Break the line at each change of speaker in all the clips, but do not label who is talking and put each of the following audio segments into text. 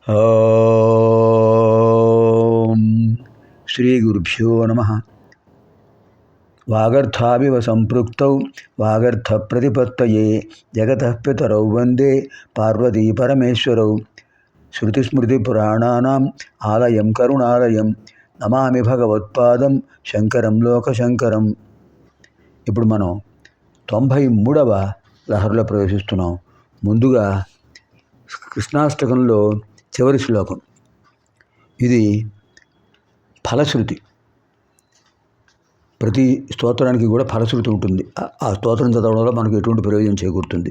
ఓం శ్రీ గురుభ్యో నమః. వాగర్థావివ సంపృక్తౌ వాగర్థ ప్రతిపత్తయే జగతః పితరౌ వందే పార్వతీ పరమేశ్వరౌ. శృతిస్మృతిపురాణానాం ఆలయం కరుణాలయం నమామి భగవత్పాదం శంకరం లోకశంకరం. ఇప్పుడు మనం 93వ లహరిలో ప్రవేశిస్తున్నాం. ముందుగా కృష్ణాష్టకంలో చివరి శ్లోకం. ఇది ఫలశ్రుతి. ప్రతి స్తోత్రానికి కూడా ఫలశ్రుతి ఉంటుంది. ఆ స్తోత్రం చదవడం వల్ల మనకు ఎటువంటి ప్రయోజనం చేకూరుతుంది.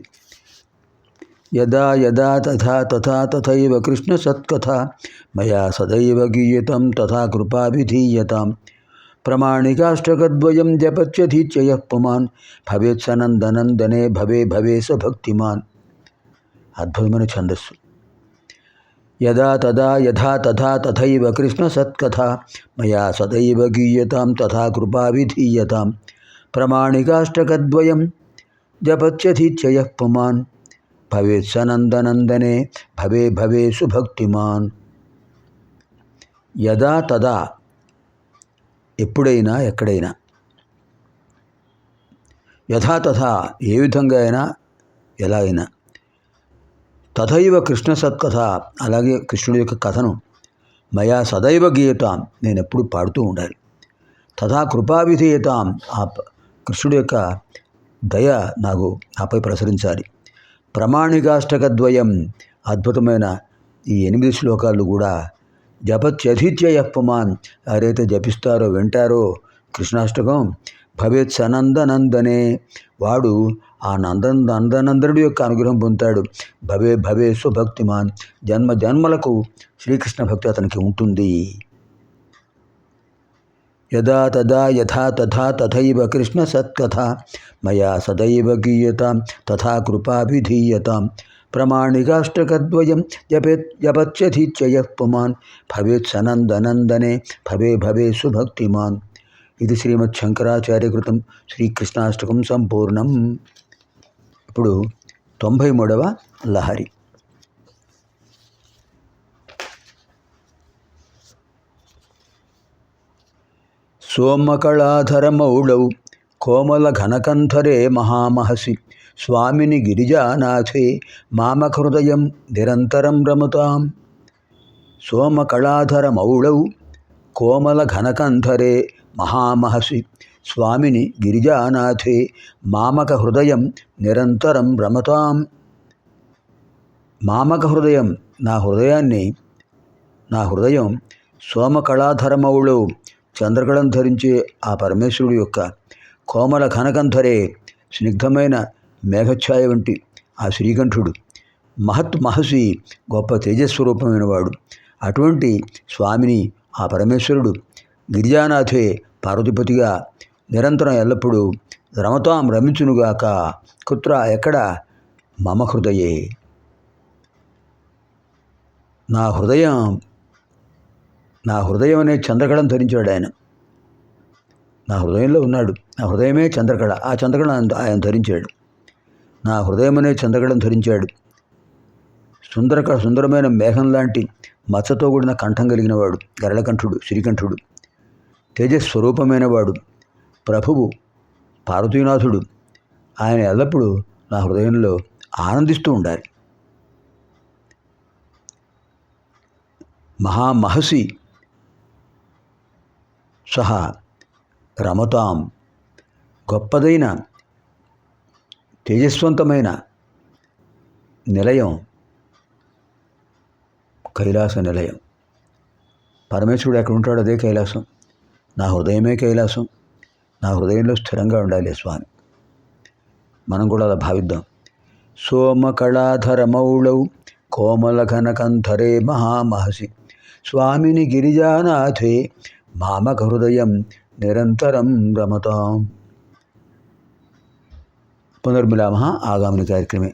యదా యదా తథా తథా తథైవ కృష్ణ సత్కథ మయా సదైవ గీయతం తథా కృపాభిధీయతాం. ప్రమాణికాష్టకద్వయం జపత్యధీత్యయః పుమాన్ భవేత్ సనందనందనే భవే భవే స భక్తిమాన్. అద్భుతమైన ఛందస్సు. యదా తదా యథా తథా తథైవ కృష్ణ సత్కథ మయా సదైవ గీయతాం తథా కృపాభిధీయతాం. ప్రమాణికాష్టకద్వయం జపత్యధీత్యయః పుమాన్ భవేత్ సనందనందనే భవే భవే సుభక్తిమాన్. యదా తదా ఎప్పుడైనా ఎక్కడైనా, యథా తథా ఏ విధంగా అయినా ఎలా అయినా, తథైవ కృష్ణ సత్కథ అలాగే కృష్ణుడి యొక్క కథను మయా సదైవ గీయతాం నేను ఎప్పుడు పాడుతూ ఉండాలి. తథా కృపావిధేయతాం ఆ కృష్ణుడి యొక్క దయ నాకు నాపై ప్రసరించాలి. ప్రమాణికాష్టకద్వయం అద్భుతమైన ఈ 8 శ్లోకాలు కూడా జపత్యధీత్యయః పుమాన్ ఎవరైతే జపిస్తారో వింటారో కృష్ణాష్టకం భవేత్ సనందనందనే వాడు ఆ నందనందనుడి యొక్క అనుగ్రహం పొందుతాడు. భవే భవే సుభక్తిమాన్ జన్మ జన్మలకు శ్రీకృష్ణ భక్తి అతనికి ఉంటుంది. యదా తదా యథా తథా తథైవ కృష్ణ సత్కథ మయా సదైవ గీయతాం తథా కృపాభిధీయతాం. ప్రమాణికాష్టకద్వయం జపత్యధీత్యయః పుమాన్ భవేత్ సనందనందనే భవే భవే సుభక్తిమాన్. ఇది శ్రీమద్ శంకరాచార్యకృతం శ్రీకృష్ణాష్టకం సంపూర్ణం. ఇప్పుడు 93వ లహరి. సోమకళాధరమౌళౌ కోమలఘనకంఠరే మహామహసి స్వామిని గిరిజానాథే మామకహృదయం నిరంతరం రమతాం. సోమకళాధరమౌళౌ కోమలఘనకంఠరే మహామహసి స్వామిని గిరిజానాథే మామక హృదయం నిరంతరం రమతాం. మామక హృదయం నా హృదయం సోమకళాధరమౌళౌ చంద్రకళం ధరించే ఆ పరమేశ్వరుడు యొక్క కోమల ఘనకంఠరే స్నిగ్ధమైన మేఘఛాయ వంటి ఆ శ్రీకంఠుడు మహసి గొప్ప తేజస్వరూపమైన వాడు. అటువంటి స్వామిని ఆ పరమేశ్వరుడు గిరిజానాథే పార్వతిపతిగా నిరంతరం ఎల్లప్పుడూ రమతాం రమించునుగాక. కుత్ర ఎక్కడ? మమ హృదయే నా హృదయం అనే చంద్రకళం ధరించాడు ఆయన. నా హృదయంలో ఉన్నాడు. నా హృదయమే చంద్రకళ. ఆ చంద్రకళ ఆయన ధరించాడు. నా హృదయం అనే చంద్రకళం ధరించాడు. సుందరమైన మేఘం లాంటి మచ్చతో కూడిన కంఠం కలిగిన వాడు గరళకంఠుడు శ్రీకంఠుడు. తేజస్వరూపమైన వాడు ప్రభువు పార్వతీనాథుడు. ఆయన ఎల్లప్పుడూ నా హృదయంలో ఆనందిస్తూ ఉండాలి. మహామహసి సహా రమతాం గొప్పదైన తేజస్వంతమైన నిలయం కైలాస నిలయం. పరమేశ్వరుడు ఎక్కడ ఉంటాడో అదే కైలాసం. నా హృదయమే కైలాసం. నా హృదయంలో స్థిరంగా ఉండాలి స్వామి. మనం కూడా అలా భావిద్దాం. సోమకళాధరమౌళౌ కోమలఘనకంఠరే మహామహసి స్వామిని గిరిజానాథే మామక హృదయం నిరంతరం రమతాం. పునర్మిలామः ఆగామిని కార్యక్రమే.